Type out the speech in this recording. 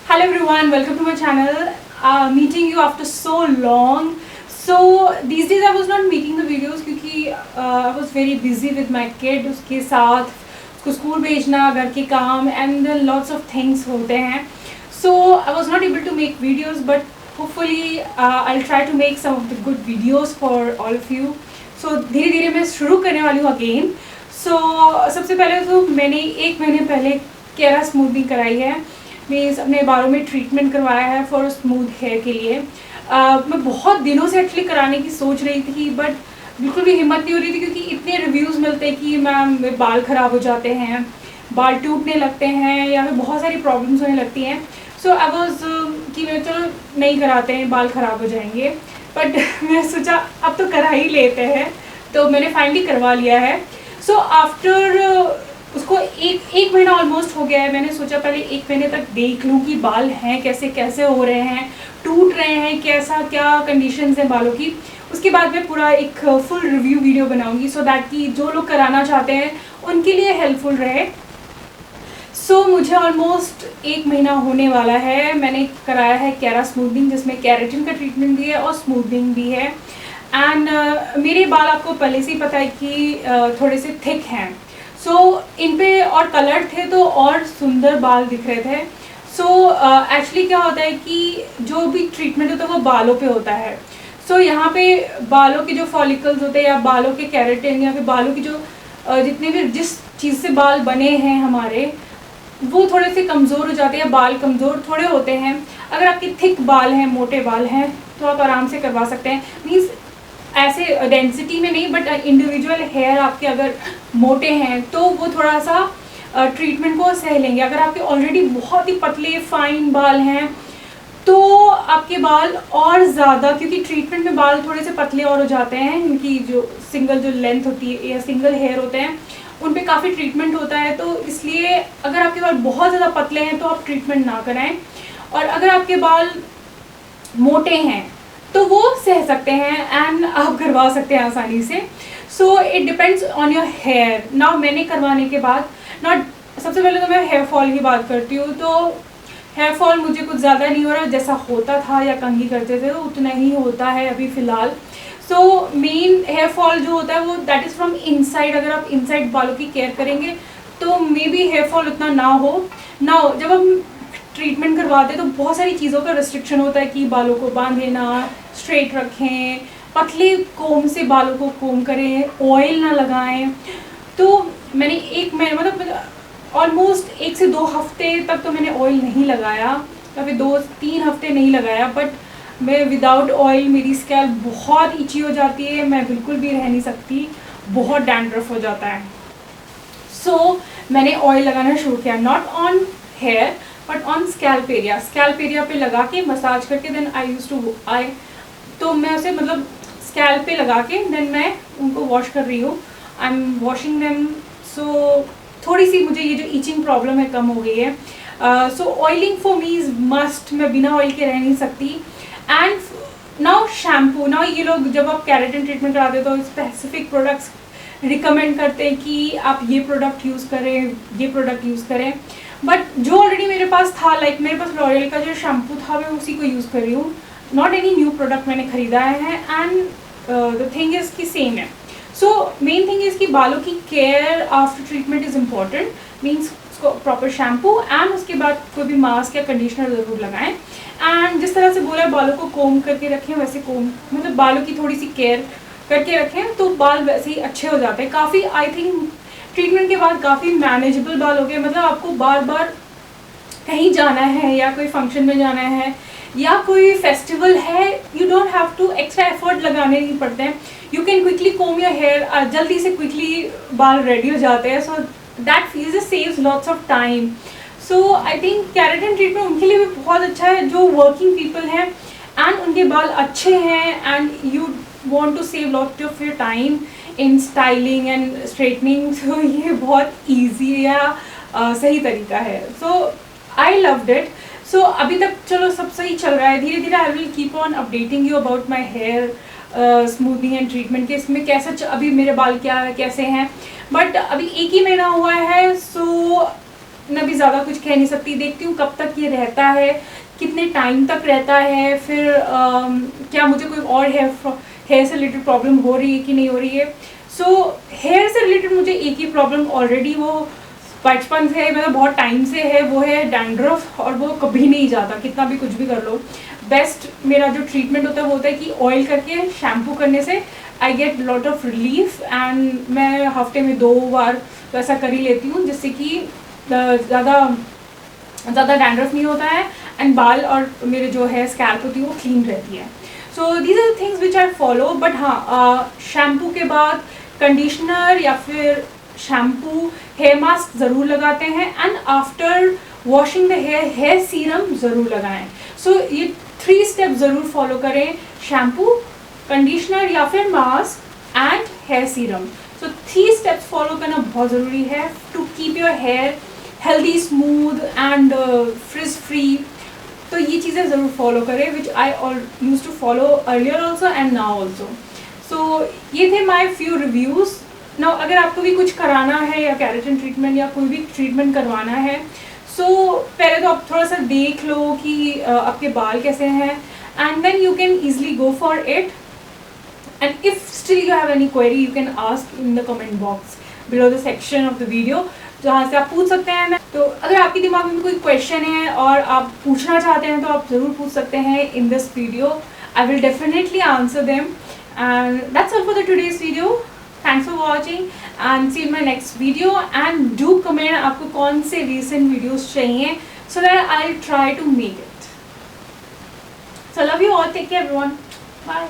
Hello everyone, welcome to my channel. Meeting you after so long. So these days I was not making the videos क्योंकि I was very busy with my kid. उसके साथ उसको school भेजना, घर के काम and lots of things होते हैं. So I was not able to make videos, but hopefully I'll try to make some of the good videos for all of you. So धीरे धीरे मैं शुरू करने वाली हूँ again. So सबसे पहले तो मैंने 1 महीने पहले केरा स्मूथनिंग कराई है. मीन्स अपने बालों में ट्रीटमेंट करवाया है फॉर स्मूथ हेयर के लिए. मैं बहुत दिनों से एक्चुअली कराने की सोच रही थी, बट बिल्कुल भी हिम्मत नहीं हो रही थी क्योंकि इतने रिव्यूज़ मिलते हैं कि मैम मेरे बाल ख़राब हो जाते हैं, बाल टूटने लगते हैं या फिर बहुत सारी प्रॉब्लम्स होने लगती हैं. सो आई वॉज कि मैं चलो नहीं कराते हैं, बाल ख़राब हो जाएंगे. बट मैं सोचा अब तो करा ही लेते हैं, तो मैंने फाइनली करवा लिया है. सो आफ्टर उसको एक महीना ऑलमोस्ट हो गया है. मैंने सोचा पहले 1 महीने तक देख लूँ कि बाल हैं कैसे कैसे हो रहे हैं, टूट रहे हैं, कैसा क्या कंडीशंस हैं बालों की. उसके बाद मैं पूरा एक फुल रिव्यू वीडियो बनाऊंगी सो दैट कि जो लोग कराना चाहते हैं उनके लिए हेल्पफुल रहे. सो मुझे ऑलमोस्ट 1 महीना होने वाला है. मैंने कराया है केरा स्मूथनिंग, जिसमें केराटिन का ट्रीटमेंट भी है और स्मूथनिंग भी है. एंड मेरे बाल आपको पहले से ही पता है कि थोड़े से थिक हैं. सो इन पे और कलर थे तो और सुंदर बाल दिख रहे थे. सो एक्चुअली क्या होता है कि जो भी ट्रीटमेंट होता है वो बालों पे होता है. सो यहाँ पे बालों के जो फॉलिकल्स होते हैं या बालों के केराटिन या फिर बालों की जो जितने भी जिस चीज़ से बाल बने हैं हमारे, वो थोड़े से कमज़ोर हो जाते हैं. बाल कमज़ोर थोड़े होते हैं. अगर आपके थिक बाल हैं, मोटे बाल हैं, तो आप आराम से करवा सकते हैं. मीन्स ऐसे डेंसिटी में नहीं, बट इंडिविजुअल हेयर आपके अगर मोटे हैं तो वो थोड़ा सा ट्रीटमेंट को सह लेंगे. अगर आपके ऑलरेडी बहुत ही पतले फाइन बाल हैं तो आपके बाल और ज़्यादा, क्योंकि ट्रीटमेंट में बाल थोड़े से पतले और हो जाते हैं, इनकी जो सिंगल जो लेंथ होती है या सिंगल हेयर होते हैं उन पे काफ़ी ट्रीटमेंट होता है. तो इसलिए अगर आपके बाल बहुत ज़्यादा पतले हैं तो आप ट्रीटमेंट ना कराएं. और अगर आपके बाल मोटे हैं तो वो सह सकते हैं एंड आप करवा सकते हैं आसानी से. So it depends on your hair. Now मैंने करवाने के बाद सबसे पहले तो मैं हेयर फॉल की बात करती हूँ. तो हेयर फॉल मुझे कुछ ज़्यादा नहीं हो रहा, जैसा होता था या कंघी करते थे तो उतना ही होता है अभी फ़िलहाल. सो मेन हेयर फॉल जो होता है वो दैट इज़ फ्रॉम इनसाइड. अगर आप इनसाइड बालों की केयर करेंगे तो मे बी हेयर फॉल उतना ना हो. जब हम ट्रीटमेंट करवाते हैं तो बहुत सारी चीज़ों का रिस्ट्रिक्शन होता है कि बालों को बांधे ना, स्ट्रेट रखें, पतले कोम से बालों को कोम करें, ऑयल ना लगाएं. तो मैंने 1 महीने मतलब ऑलमोस्ट 1 से 2 हफ्ते तक तो मैंने ऑयल नहीं लगाया, या फिर 2-3 हफ्ते नहीं लगाया. बट मैं विदाउट ऑयल मेरी स्कैल्प बहुत इची हो जाती है, मैं बिल्कुल भी रह नहीं सकती, बहुत डैंड्रफ हो जाता है. सो मैंने ऑयल लगाना शुरू किया, not on hair but on scalp area. Scalp area पे लगा के मसाज करके देन तो मैं उसे मतलब स्कैल्प पे लगा के देन मैं उनको वॉश कर रही हूँ. I am washing them. So थोड़ी सी मुझे ये जो ईचिंग प्रॉब्लम है कम हो गई है. So oiling for me is must. मैं बिना ऑयल के रह नहीं सकती. And now shampoo. नाउ ये लोग जब आप केराटिन ट्रीटमेंट कराते हो तो स्पेसिफिक प्रोडक्ट्स रिकमेंड करते हैं कि आप ये प्रोडक्ट यूज़ करें, ये प्रोडक्ट यूज़ करें. बट जो ऑलरेडी मेरे पास था, लाइक मेरे पास लॉरियल का जो शैम्पू था मैं उसी को यूज़ कर रही हूँ. नॉट एनी न्यू प्रोडक्ट मैंने ख़रीदा है. एंड द थिंग इज़ कि सेम है. सो मेन थिंग इज़ कि बालों की care after treatment is important. Means उसको प्रॉपर शैम्पू एंड उसके बाद कोई भी मास्क या कंडीशनर ज़रूर लगाएं. एंड जिस तरह से बोला बालों को कोम करके रखें, वैसे कोम मतलब बालों की थोड़ी सी केयर करके रखें तो बाल वैसे ही अच्छे हो जाते हैं. काफ़ी आई थिंक ट्रीटमेंट के बाद काफ़ी मैनेजेबल बाल हो गए. मतलब आपको बार बार कहीं जाना है या कोई फंक्शन में जाना है या कोई फेस्टिवल है, you don't have to extra effort लगाने नहीं पड़ते हैं. You can quickly comb your hair. जल्दी से क्विकली बाल रेडी हो जाते हैं. So that feels saves lots of time. So I think keratin treatment उनके लिए भी बहुत अच्छा है जो वर्किंग पीपल हैं एंड उनके बाल अच्छे हैं and you want to save lot of your time in styling and straightening. So ये बहुत ईजी या सही तरीका है. सो आई लव्ड इट. सो अभी तक चलो सब सही चल रहा है. धीरे धीरे I will keep on updating you about my hair smoothening and treatment के इसमें अभी मेरे बाल क्या है, कैसे हैं. बट अभी 1 ही महीना हुआ है. सो मैं भी ज़्यादा कुछ कह नहीं सकती, देखती हूँ कब तक ये रहता है, कितने टाइम तक रहता है, फिर क्या मुझे कोई और हेयर से रिलेटेड प्रॉब्लम हो रही है कि नहीं हो रही है। सो हेयर से रिलेटेड मुझे एक ही प्रॉब्लम ऑलरेडी वो बचपन से, मतलब बहुत टाइम से है, वो है डैंड्रफ, और वो कभी नहीं जाता कितना भी कुछ भी कर लो। बेस्ट मेरा जो ट्रीटमेंट होता है वो होता है कि ऑयल करके शैम्पू करने से I get lot of relief, and मैं हफ्ते में 2 बार तो ऐसा कर ही लेती हूँ, जिससे कि ज़्यादा डैंड्रफ नहीं होता है, एंड बाल और मेरे जो है स्कैल्प होती है वो क्लीन रहती है। So these are things which I follow. But हाँ, शैम्पू के बाद कंडीशनर या फिर शैम्पू, हेयर मास्क ज़रूर लगाते हैं, and after washing the hair serum ज़रूर लगाएं। सो ये 3 स्टेप ज़रूर फॉलो करें, शैम्पू, कंडीशनर या फिर mask and hair serum. So 3 steps follow करना बहुत ज़रूरी है to keep your hair healthy, smooth and frizz free. तो ये चीज़ें ज़रूर फॉलो करें, which I use to follow earlier also and now also. So ये थे माई फ्यू रिव्यूज़। नाउ अगर आपको भी कुछ कराना है या केराटिन ट्रीटमेंट या कोई भी ट्रीटमेंट करवाना है, सो पहले तो आप थोड़ा सा देख लो कि आपके बाल कैसे हैं, and then you can easily go for it. And if still you have any query, you can ask in the comment box below the section of the video, जहाँ से आप पूछ सकते हैं। तो अगर आपके दिमाग में कोई क्वेश्चन है और आप पूछना चाहते हैं तो आप ज़रूर पूछ सकते हैं in this video. I will definitely answer them, and that's all for the today's video. Thanks for watching and see in my next video, and do comment आपको कौन से रीसेंट वीडियोज़ चाहिए, so that I will try to make it. So love you all, take care everyone, bye.